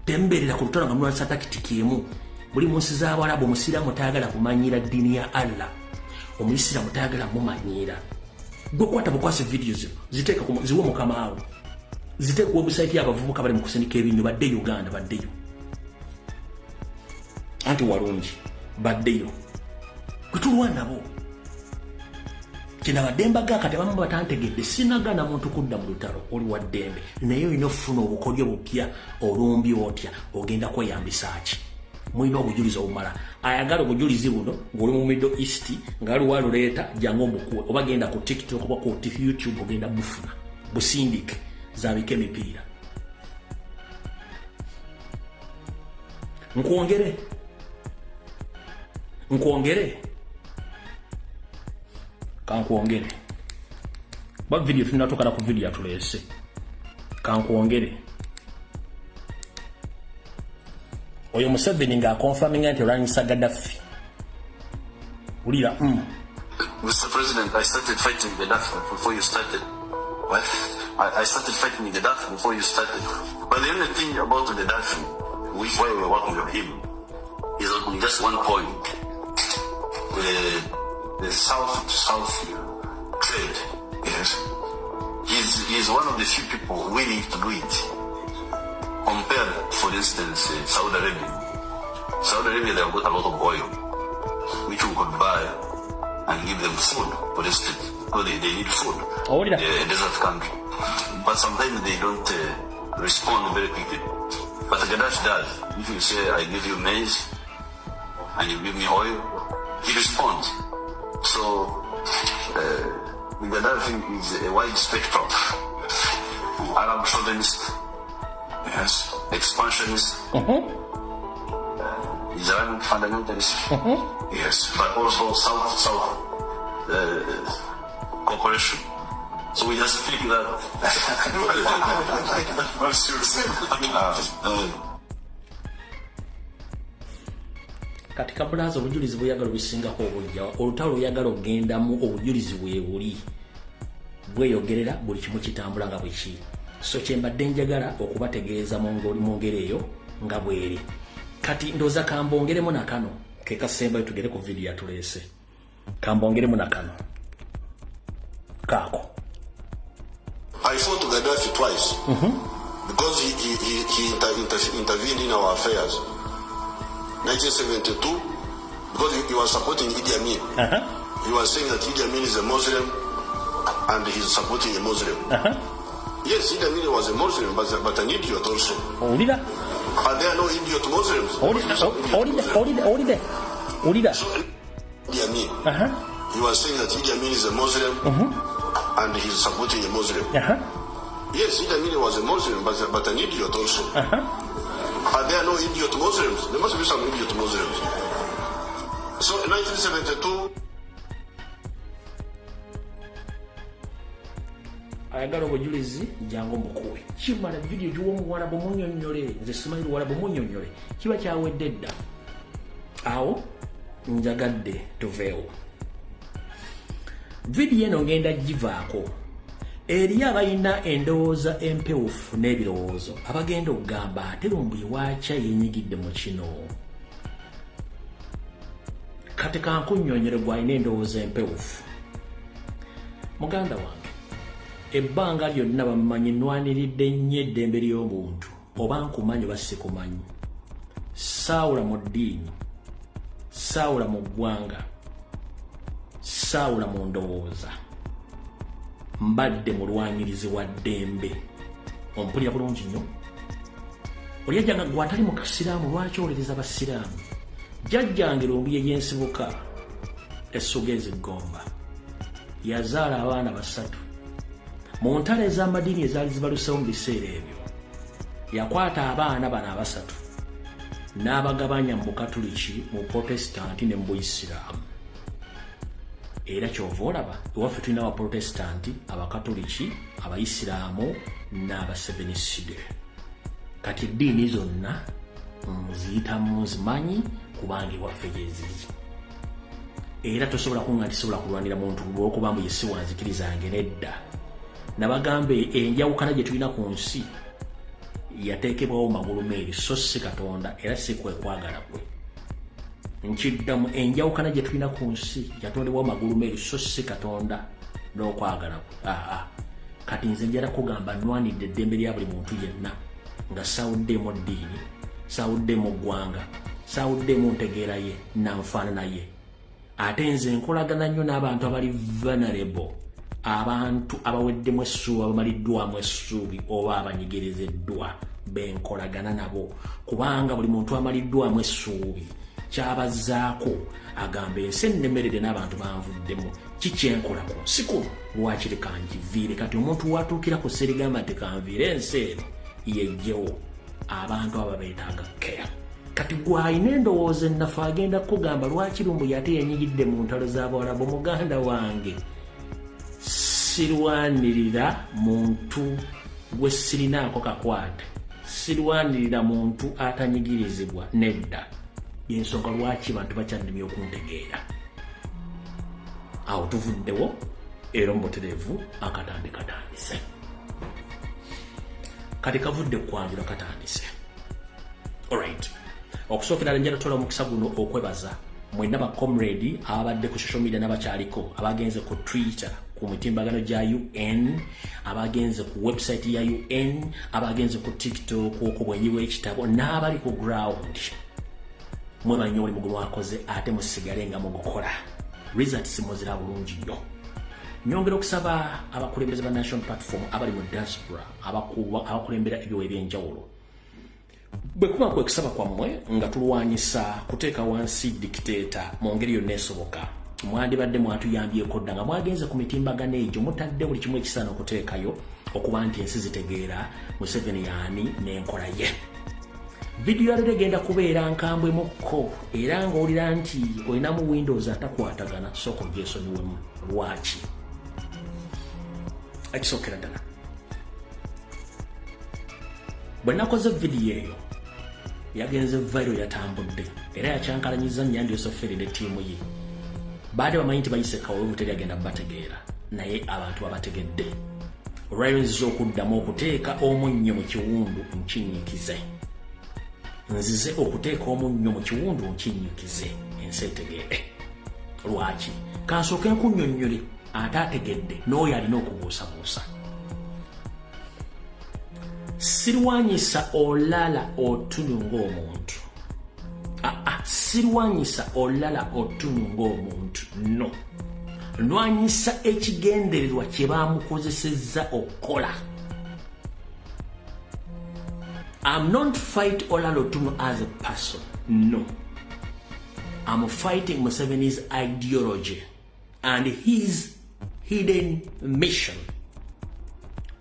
temberera ku lutalo nga mulwasa takitiki emu buli munsi z'Abawarabu omusiraamu tayagala kumanyira ddiini ya Allah omuyisiraamu tayagala mumanyira gwe kwata bukwase videos ziteeka ziwe mukama awo ziteeka ku website y'abavubuka bali mu kusindika ebintu badde Uganda baddeyo anti walungi baddeyo kutulwa nabo kina bademba gakati abamu batantegedde sinagana muntu kudda mu lutalo oli wa ddembe naye olina okufuna obukodyo bupya olumbi otya ogenda kweyambisa ki mulina obujulizi obumala ayagala obujulizi buno ng'oli mu Middle East ng'ali waluleeta jangu omukuwe oba genda ku TikTok oba ku YouTube ogenda bufuna busindike zabike emipiira nkuongere kankuongere ba video tunatokana ku video yatulese kankuongere oyo Museveni nga confirming nti olwanyisa Gaddafi ulira Mr. President, I started fighting Gaddafi before you started. What? I started fighting Gaddafi before you started. But the only thing about Gaddafi, why we were working with him, is on just one point. The South-to-South trade. Yes. He's one of the few people willing to do it. Compared, for instance, Saudi Arabia. Saudi Arabia, they've got a lot of oil, which we could buy and give them food, for instance, because they need food. A desert country. But sometimes they don't respond very quickly. But Gaddafi does. If you say, I give you maize, and you give me oil, he responds. So, Gaddafi is a wide spectrum. Arab chauvinist, yes, expansionist, Islamic fundamentalist, yes, but also South cooperation. So we just speak that. What's your katika bulaza obujulizi bweyagala obusingako obujja olutalo luyagala ogendamu obujulizi bwebuli bweyogerera buli kimu kitambula nga bweki so kyembadde njagala okubategeeza mu ngeri eyo nga bweri kati ndoza kambongeremu na kano ke kasembayo tugere ku video yatulese kambongeremu na kano kako I fought Gaddafi twice because he intervened in our affairs. 1972, because he was supporting Idi Amin. He was saying that Idi Amin is a Muslim and he's supporting a Muslim. Yes, Idi Amin was a Muslim, but an idiot also. Are there no idiot Muslims? So, Idi Amin. He was saying that Idi Amin is a Muslim and he's supporting a Muslim. Yes, Idi Amin was a Muslim, but an idiot also. Are there no idiot Muslims? There must be some idiot Muslims. So in 1972... ayagala obujulizi jangu mukuwe kimala video gy'omuwala bumunyonyole nze simanyi luwala bumunyonyole kiba kyawedde dda awo njagadde tuveewo video eno ngenda givaako eri abalina endowooza empewufu n'ebirowoozo abagenda okugamba ate lumbuye waakya yenyigidde mu kino kati kankunnyonyere gwalina endowooza empewufu muganda wange ebbanga lyonna bamumanyi nnwaniridde nnyo eddembe ly'omuntu oba nkumanyi oba sikumanyi saawula mu ddiini saawula mu ggwanga saawula mu ndowooza mbadde mulwanyirizi wa ddembe ompulira bulungi nnyo oli ajjanga gwe atali mu kasiraamu lwaki olereza basiraamu jjajjange lumbi ey'ensibuka essuga ezigomba yazaala abaana basatu mu ntalo ez'amadiini ezaali zibalusewo mu biseera ebyo yakwata abaana bano abasatu n'abagabanya mu bukatuliki mu protestanti ne mu buisiraamu era kyova olaba ewaffe tulina abaprotestanti abakatoliki abaisiraamu n'abaseveniside kati eddiini zonna nziyitamu nzimanyi kubanga ewaffe gyeziri era tosobola kunga tisobola kulwanira muntu lw'okuba mbu yesi wanzikirizange nedda nabagambe enjawukana gye tulina ku nsi yateekebwawo magulu meeri so si katonda era si kwe kwagala kwe nkiddamu enjawukana gye tulina ku nsi yatondebwawo magulu meeri so si katonda n'okwagala kwe kati nze njala kugamba nnwanidde eddembe lya buli muntu yenna nga sawuddemu ddiini sawuddemu ggwanga saawuddemu ntegeera ye nanfaanana ye ate nze nkolagana nnyo n'abantu abali vulnerable, abantu abaweddemu essuubi, abamaliddwamu essuubi oba abanyigirezeddwa benkolagana nabo, kubanga buli muntu amaliddwamu essuubi kyabazzaako agamba ensi ennemerere n'abantu banvuddemu, kikyenkola ku nsi kuno lwaki leka ngiviire. Kati omuntu watuukira ku serigamba nti kanviire ensi eno yejjewo, abantu aba beetaaga keya. Kati gwalina endowooza ennafu agenda kugamba lwaki lumbu yate yenyigidde mu ntalo z'Abawarabu. Muganda wange, sirwanirira muntu gwe sirinaako kakwate, sirwanirira muntu atanyigirizibwa, nedda. Yensonga lwaki bantu bakyannimye okuntegeera. Awo tuvuddewo era omutereevu akatambi katandise. Kati kavudde kwanjula katandise. Alright. Okusookera njala tola omukisa guno okwebaza mwenna ba comrade abadde ku social media n'abakyaliko, abagenze ku Twitter ku mitimbagano gya UN, abagenze ku website ya UN, abagenze ku TikTok okubwenyiwa ekitabo, n'abali ku ground. Mwebanyi nnyo omulimu guno akoze ate musigale nga mugukola. Results muzira bulungi nnyo. Nyongera okusaba abakulembeze ba national platform abali mu diaspora, abakulembera ebyo ebyenjawulo, bwe kuba kwekisaba kwammwe nga tulwanyisa kuteeka wansi dictator mu ngeri yonna esoboka. Mwandibadde mwatuyambyeko dda nga mwagenze ku mitimbagano egyo, mutadde buli kimu ekisaana okuteekayo okuba nti ensi zitegeera Museveni yaani n'enkola ye. Video ya leero egenda kubeera nkambwemukko era ng'owulira nti olinamu Windows atakwatagana, sooka ogyesonyiwemu. Lwaki? Ekisookera ddala, bwe nakoze video eyo yagenze viral, yatambudde era yakyankalanyiza Nyandi Yoseferi ne ttiimu ye. Baade bamanyi nti bayise Kaweevu teri agenda bategeera, naye abantu babategedde. Olwayinza okuddamu okuteeka omunnyo mu kiwundu nkinyiikize. Nzize okuteeka omunnyo mu kiwundu nkinyiikize, ensi etegeere. Lwaki? Kansooke nkunnyonnyole ate ategedde n'oyo alina okubuusabuusa. Sirwanyisa olala otunu ng'omuntu. Sirwanyisa olala otunu ng'omuntu, no. Nwanyisa ekigendererwa kye baamukozesezza okukola. I'm not fighting Olala Otunu as a person, no. I'm fighting Museveni's ideology and his hidden mission.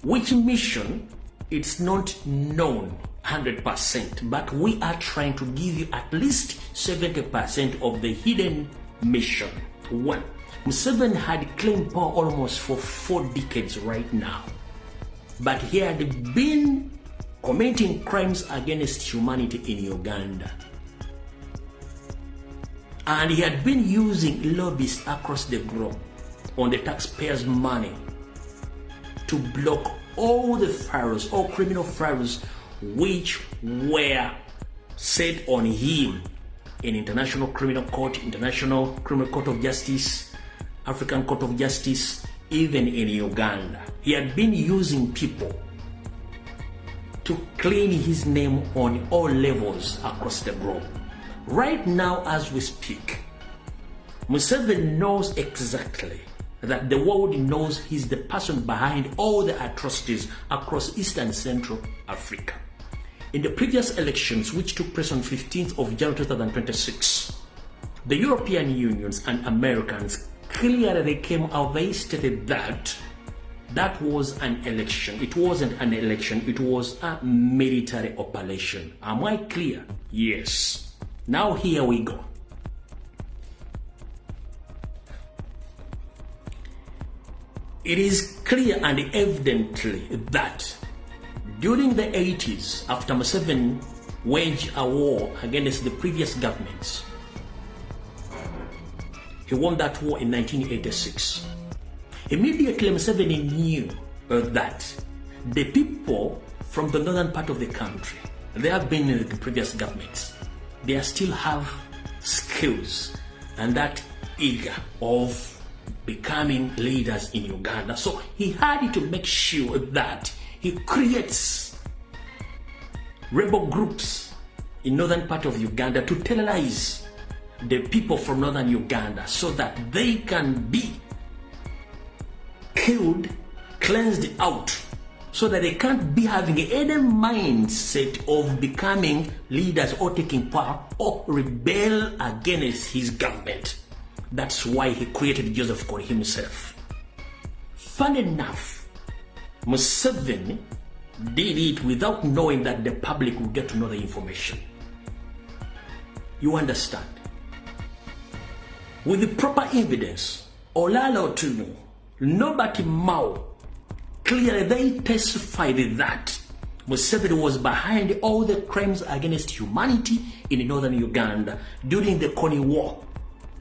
Which mission? It's not known 100%, but we are trying to give you at least 70% of the hidden mission. One, Museveni had claimed power almost for 4 decades right now, but he had been committing crimes against humanity in Uganda. And he had been using lobbyists across the globe on the taxpayers' money to block all the files, all criminal files which were set on him in International Criminal Court, International Criminal Court of Justice, African Court of Justice, even in Uganda. He had been using people to clean his name on all levels across the globe. Right now, as we speak, Museveni knows exactly that the world knows he's the person behind all the atrocities across East and Central Africa. In the previous elections, which took place on 15th of January 2026, the European Unions and Americans clearly came out, they stated that that was an election. It wasn't an election, it was a military operation. Am I clear? Yes. Now here we go. It is clear and evidently that during the 80s, after Museveni waged a war against the previous governments, he won that war in 1986. Immediately, Museveni knew that the people from the northern part of the country, they have been in the previous governments, they still have skills and that eager of becoming leaders in Uganda. So he had to make sure that he creates rebel groups in northern part of Uganda to terrorize the people from northern Uganda so that they can be killed, cleansed out, so that they can't be having any mindset of becoming leaders or taking power or rebel against his government. That's why he created Joseph Kony himself. Fun enough, Museveni did it without knowing that the public would get to know the information. You understand? With the proper evidence, Olala Otunu, nobody Mao, clearly they testified that Museveni was behind all the crimes against humanity in northern Uganda during the Kony War.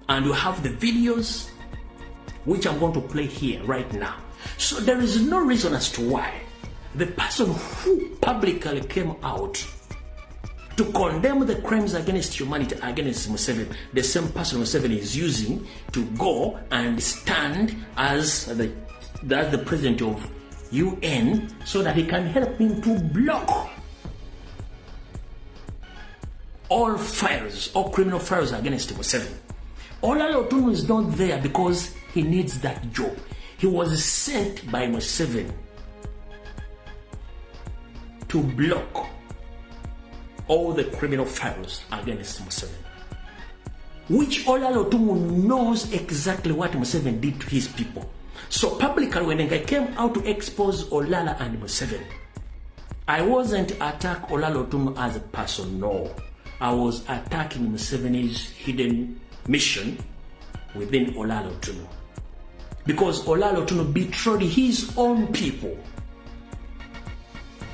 And you have the videos, which I'm going to play here right now. So there is no reason as to why the person who publicly came out to condemn the crimes against humanity against Museveni, the same person Museveni is using to go and stand as the president of UN so that he can help him to block all files, all criminal files against Museveni. Olala Otunu is not there because he needs that job. He was sent by Museveni to block all the criminal files against Museveni, which Olala Otunu knows exactly what Museveni did to his people. So publicly, when I came out to expose Olala and Museveni, I wasn't attacking Olala Otunu as a person, no. I was attacking Museveni's hidden mission within Olala Otunu. Because Olala Otunu betrayed his own people.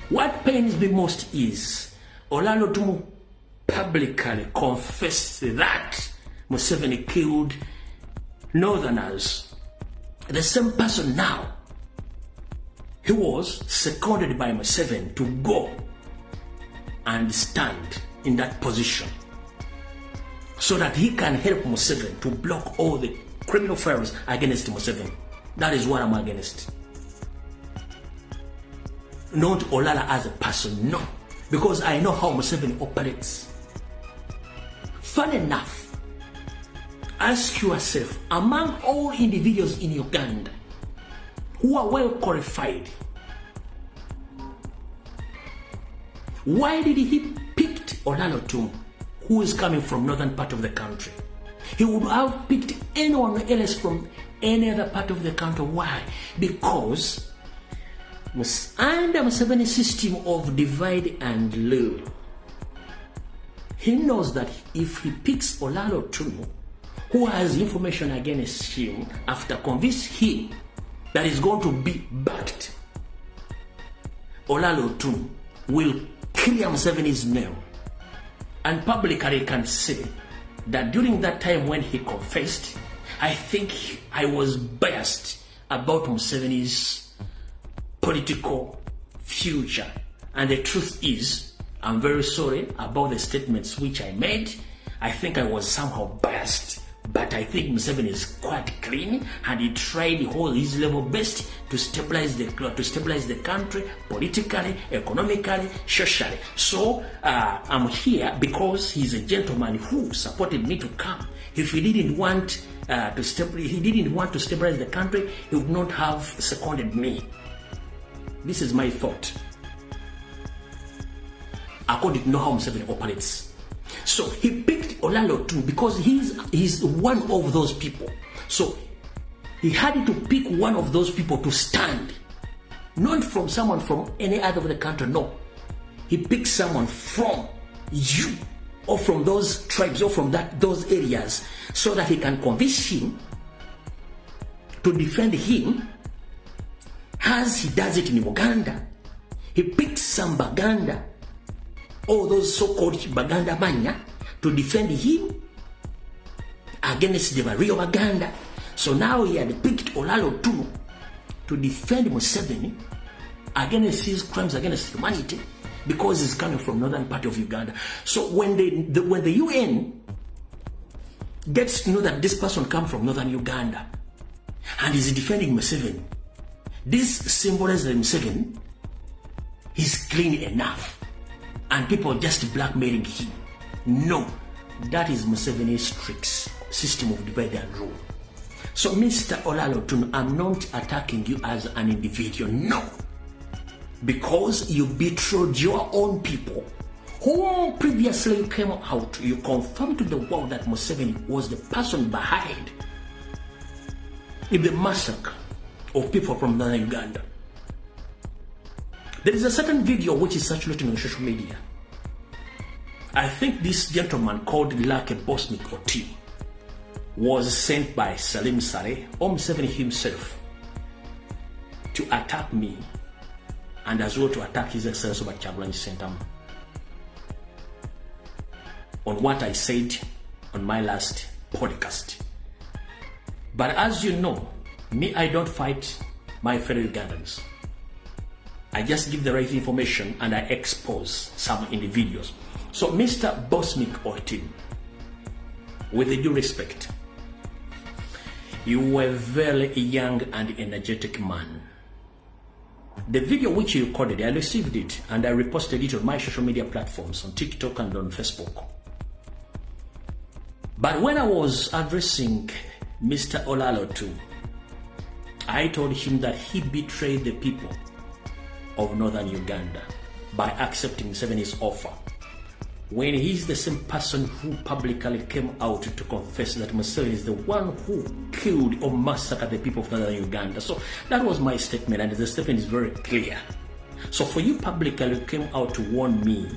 What pains me most is Olala Otunu publicly confessed that Museveni killed northerners. The same person now, he was seconded by Museveni to go and stand in that position so that he can help Museveni to block all the criminal files against Museveni. That is what I'm against. Not Olala as a person, no. Because I know how Museveni operates. Fun enough, ask yourself, among all individuals in Uganda who are well qualified, why did he pick Olala Otunu, who is coming from northern part of the country? He would have picked anyone else from any other part of the country. Why? Because under Museveni's system of divide and rule, he knows that if he picks Olala Otunu, who has information against him, after convince him that is going to be backed, Olala Otunu will clear Museveni's name. And publicly can say that during that time when he confessed, I think I was biased about Museveni's political future. And the truth is, I'm very sorry about the statements which I made. I think I was somehow biased. But I think Museveni is quite clean, and he tried all his level best to stabilize the country politically, economically, socially. So I'm here because he's a gentleman who supported me to come. If he didn't want to stabilize the country, he would not have seconded me. This is my thought, according to how Museveni operates. So he picked Olala Otunu because he's one of those people. So he had to pick one of those people to stand, not from someone from any other of the country. No, he picked someone from you or from those tribes or from those areas, so that he can convince him to defend him as he does it in Uganda. He picked some Baganda, all those so-called Baganda mania, to defend him against the real Baganda. So now he had picked Olala Otunu to defend Museveni against his crimes against humanity, because he's coming from northern part of Uganda. So when the UN gets to know that this person comes from northern Uganda and is defending Museveni, this symbolizes that Museveni is clean enough. and people just blackmailing him. No, that is Museveni's tricks, system of divide and rule. So Mr. Olala Otunu, I'm not attacking you as an individual, no. Because you betrayed your own people, whom previously came out, you confirmed to the world that Museveni was the person behind the massacre of people from northern Uganda. There is a certain video which is circulating on social media. I think this gentleman called Lake Bosnik Oti was sent by Salim Saleh or Museveni himself to attack me and as well to attack His Excellency Kyagulanyi Ssentamu on what I said on my last podcast. But as you know, me, I don't fight my fellow Ugandans. I just give the right information and I expose some individuals. So Mr. Bosnik Oti, with due respect, you were a very young and energetic man. The video which you recorded, I received it and I reposted it on my social media platforms, on TikTok and on Facebook. But when I was addressing Mr. Olala Otunu, I told him that he betrayed the people of northern Uganda by accepting Museveni's offer, when he's the same person who publicly came out to confess that Museveni is the one who killed or massacred the people of northern Uganda. So that was my statement, and the statement is very clear. So for you publicly came out to warn me,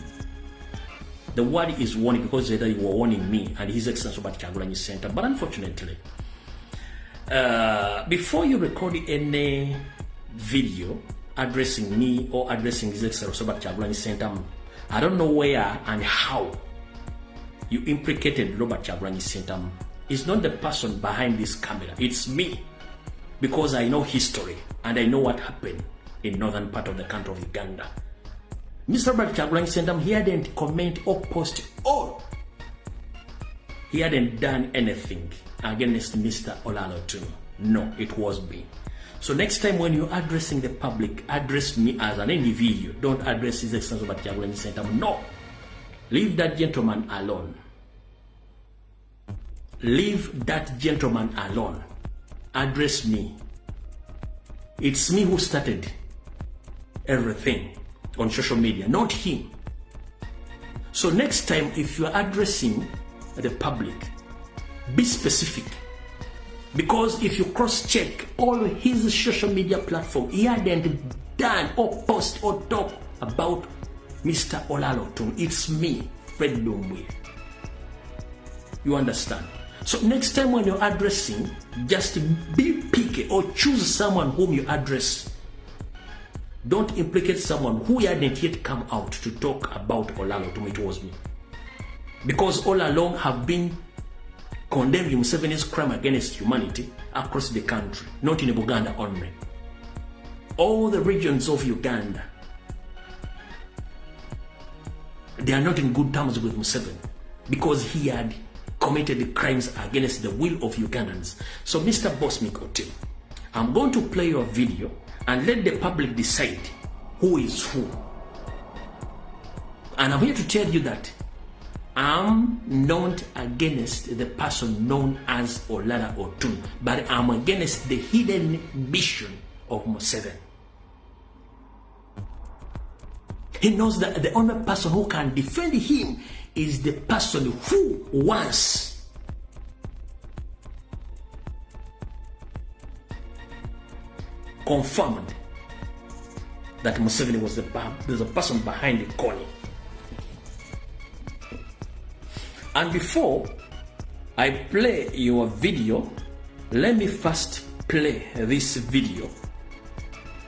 the word is warning because you were warning me and His Excellency Kyagulanyi Ssentamu. But unfortunately, before you record any video addressing me or addressing His Excellency Kyagulanyi Ssentamu, I don't know where and how you implicated Robert Kyagulanyi Ssentamu. It's not the person behind this camera, it's me, because I know history and I know what happened in northern part of the country of Uganda. Mr. Robert Kyagulanyi Ssentamu, he hadn't comment or post or he hadn't done anything against Mr. Olala Otunu. No, it was me. So next time when you're addressing the public, address me as an individual. Don't address His Excellency Kyagulanyi Ssentamu. No. Leave that gentleman alone. Leave that gentleman alone. Address me. It's me who started everything on social media, not him. So next time if you're addressing the public, be specific. Because if you cross-check all his social media platform, he hadn't done or post or talk about Mr. Olala Otunu. It's me, Fred Lumbwe. You understand? So next time when you're addressing, just be picky or choose someone whom you address. Don't implicate someone who hadn't yet come out to talk about Olala Otunu. It was me. Because all along have been condemning Museveni's crime against humanity across the country, not in Uganda only. All the regions of Uganda, they are not in good terms with Museveni because he had committed crimes against the will of Ugandans. So Mr. Bosnik Otunu, I'm going to play your video and let the public decide who is who. And I'm here to tell you that I'm not against the person known as Olala Otunu, but I'm against the hidden mission of Museveni. He knows that the only person who can defend him is the person who once confirmed that Museveni was the person behind the corner. And before I play your video, let me first play this video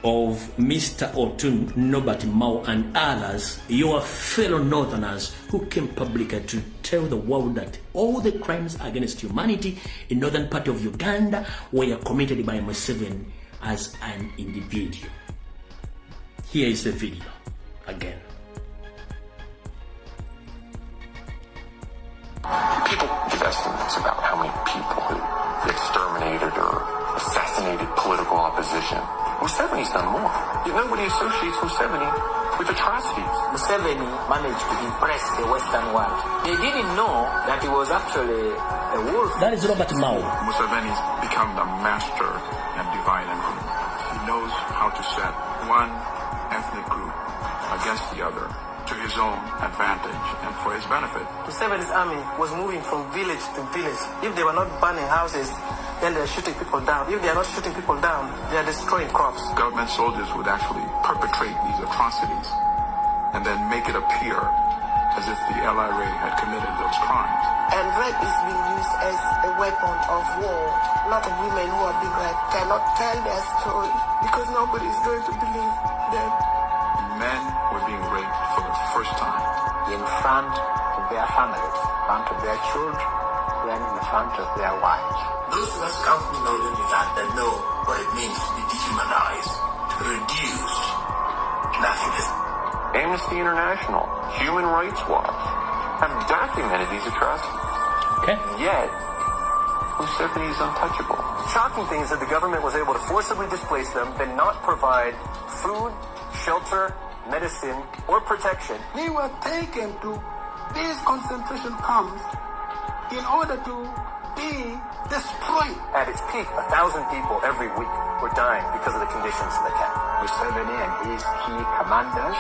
of Mr. Otunu, Norbert Mao and others, your fellow northerners who came publicly to tell the world that all the crimes against humanity in northern part of Uganda were committed by Museveni as an individual. Here is the video again. People give estimates about how many people who exterminated or assassinated political opposition. Museveni's done more. Yet nobody associates Museveni with atrocities. Museveni managed to impress the Western world. They didn't know that he was actually a wolf. That is Robert Mao. Museveni's become the master and divine and rule. He knows how to set one ethnic group against the other to his own advantage and for his benefit. Museveni's army was moving from village to village. If they were not burning houses, then they're shooting people down. If they are not shooting people down, they are destroying crops. Government soldiers would actually perpetrate these atrocities and then make it appear as if the LRA had committed those crimes. And rape is being used as a weapon of war. A lot of women who are being raped cannot tell their story because nobody is going to believe them. Men were being raped for the first time. In front of their families, in front of their children, and in front of their wives. Those of us come from northern Uganda know what it means to be dehumanized, to be reduced to nothingness. Amnesty International, Human Rights Watch have documented these atrocities. Okay. Yet, Museveni is untouchable. The shocking thing is that the government was able to forcibly displace them and not provide food, shelter, medicine, or protection. They were taken to these concentration camps in order to be destroyed. At its peak, 1,000 people every week were dying because of the conditions in the camp. Museveni and his key commanders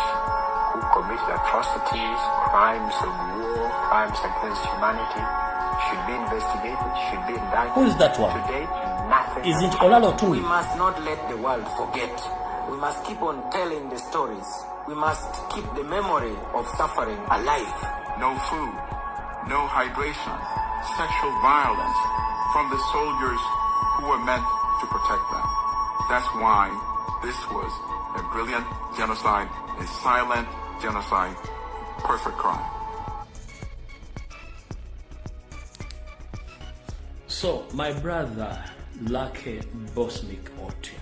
who committed atrocities, crimes of war, crimes against humanity should be investigated, should be indicted. Who is that one? To date, nothing. Isn't Olalo too? We must not let the world forget. We must keep on telling the stories. We must keep the memory of suffering alive. No food, no hydration, sexual violence from the soldiers who were meant to protect them. That's why this was a brilliant genocide, a silent genocide, perfect crime. So, my brother, Lucky Bosnick Otunu.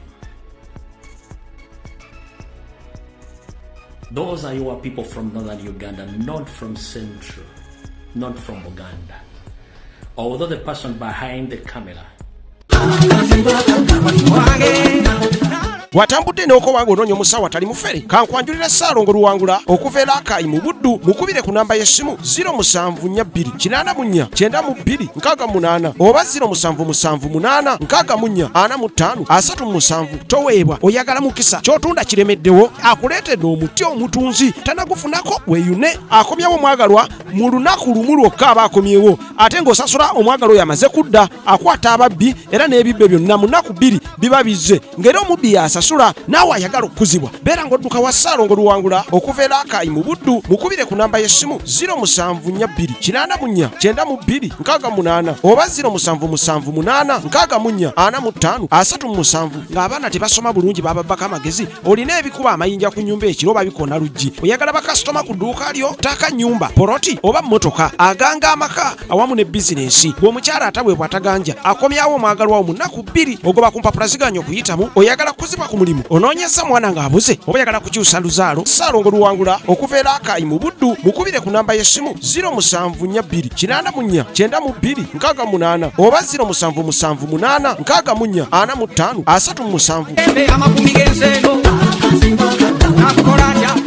Those are your people from northern Uganda, not from central, not from Uganda. Although the person behind the camera watambudde n'okowanga onoonya omusawo atali mufere kankwanjulira Ssaalongo Luwangula okuveera Akayi mu Buddu mukubire ku namba y'essimu 0742849268 oba 0778644537 toweebwa oyagala mukisa ky'otunda kiremeddewo akuleetedde omuti omutunzi tanagufunako weeyune akomyawo omwagalwa mu lunaku lumu lwokka aba akomyewo ate ng'osasula omwagalwa oyo amaze kudda akwata ababbi era n'ebibbe byonna mu nnaku 2 biba bizze ng'era omubbi asasula naawe ayagala okukuzibwa beera ng'odduka wa Ssaalongo Luwangula okuveera Akayi mu Buddu mukubire ku namba y'essimu 0742849268 oba 0778644537 ng'abaana tebasoma bulungi bababbako amagezi olina ebikuba amayinja ku nnyumba ekiro babikoona luggi oyagala bakasitoma ku dduuka lyo ttaka nnyumba poloti oba mmotoka aganga amaka awamu ne bizinensi bw'omukyala atabwebwa ataganja akomyawo omwagalwawo mu nnaku 2 ogoba ku mpapula ziganya okuyitamu oyagala kuzibwa ku mulimu onoonyeza mwana ng'abuze oba oyagala kukyusa luzaalo Ssaalongo Luwangula okuveera Akayi mu Buddu mukubire ku namba y'essimu 0742849268 oba 0778644537